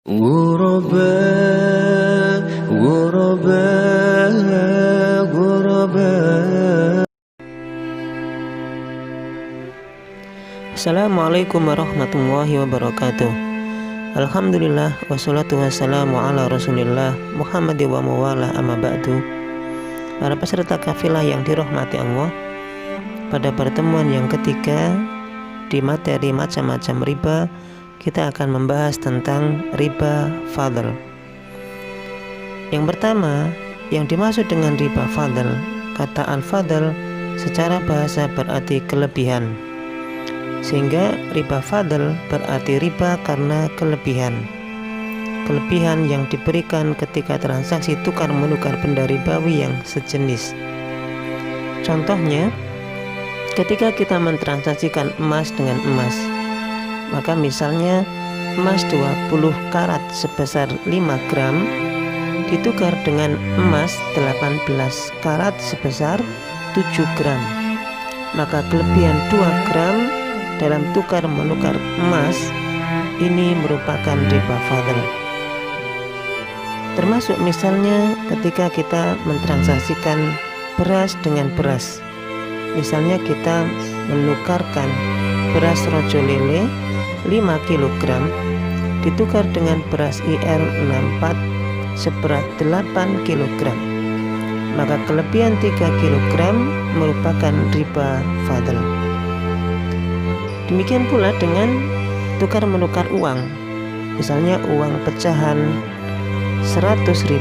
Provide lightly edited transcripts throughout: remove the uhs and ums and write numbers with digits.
غرباء غرباء غرباء. Assalamualaikum warahmatullahi wabarakatuh. Alhamdulillah wassalatu wassalamu ala rasulillah Muhammad wa mawala amma ba'du. Para peserta kafilah yang dirahmati Allah, pada pertemuan yang ketiga di materi macam-macam riba, kita akan membahas tentang riba fadl. Yang pertama, yang dimaksud dengan riba fadl, kata al-fadl secara bahasa berarti kelebihan, sehingga riba fadl berarti riba karena kelebihan yang diberikan ketika transaksi tukar menukar benda ribawi yang sejenis. Contohnya, ketika kita mentransaksikan emas dengan emas, maka misalnya emas 20 karat sebesar 5 gram ditukar dengan emas 18 karat sebesar 7 gram, maka kelebihan 2 gram dalam tukar menukar emas ini merupakan riba fadl. Termasuk misalnya ketika kita mentransaksikan beras dengan beras, misalnya kita menukarkan beras rojo lele 5 kg ditukar dengan beras IR64 seberat 8 kg, maka kelebihan 3 kg merupakan riba fadl. Demikian pula dengan tukar menukar uang, misalnya uang pecahan 100.000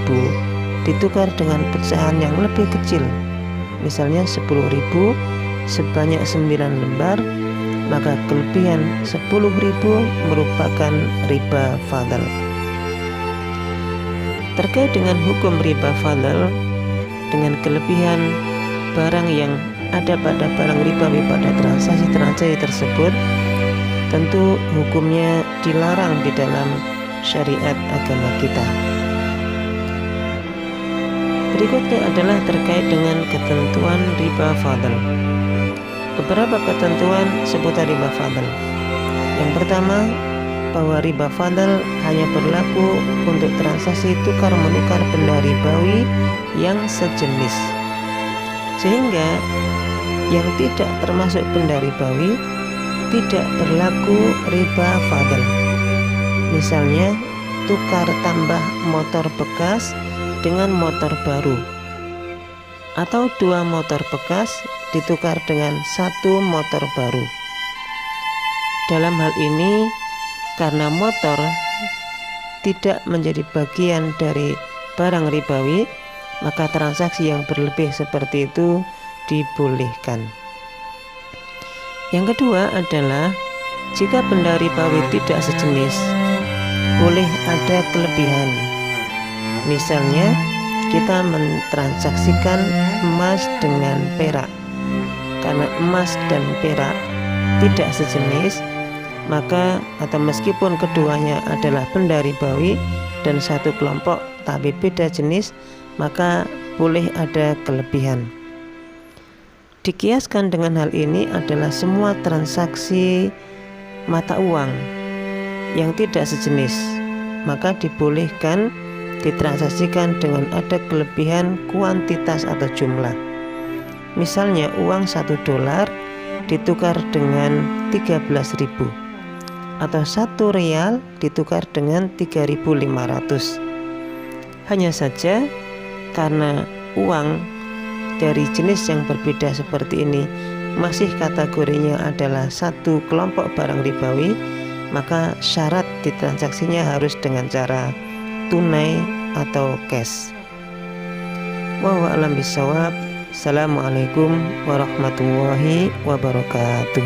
ditukar dengan pecahan yang lebih kecil, misalnya 10.000 sebanyak 9 lembar, maka kelebihan 10.000 merupakan riba fadl. Terkait dengan hukum riba fadl, dengan kelebihan barang yang ada pada barang ribawi pada transaksi tersebut, tentu hukumnya dilarang di dalam syariat agama kita. Berikutnya adalah terkait dengan ketentuan riba fadl. Beberapa ketentuan seputar riba fadl. Yang pertama, bahwa riba fadl hanya berlaku untuk transaksi tukar menukar benda ribawi yang sejenis, sehingga yang tidak termasuk benda ribawi tidak berlaku riba fadl. Misalnya tukar tambah motor bekas dengan motor baru, atau 2 motor bekas ditukar dengan 1 motor baru. Dalam hal ini, karena motor tidak menjadi bagian dari barang ribawi, maka transaksi yang berlebih seperti itu dibolehkan. Yang kedua adalah jika benda ribawi tidak sejenis, boleh ada kelebihan. Misalnya kita mentransaksikan emas dengan perak. Karena emas dan perak tidak sejenis, maka atau meskipun keduanya adalah benda ribawi dan satu kelompok tapi beda jenis, maka boleh ada kelebihan. Dikiaskan dengan hal ini adalah semua transaksi mata uang yang tidak sejenis, maka dibolehkan ditransaksikan dengan ada kelebihan kuantitas atau jumlah. Misalnya uang $1 ditukar dengan 13.000, atau 1 rial ditukar dengan 3.500. Hanya saja karena uang dari jenis yang berbeda seperti ini masih kategorinya adalah satu kelompok barang ribawi, maka syarat ditransaksinya harus dengan cara tunai atau cash. Wallahu a'lam bishawab. Assalamualaikum warahmatullahi wabarakatuh.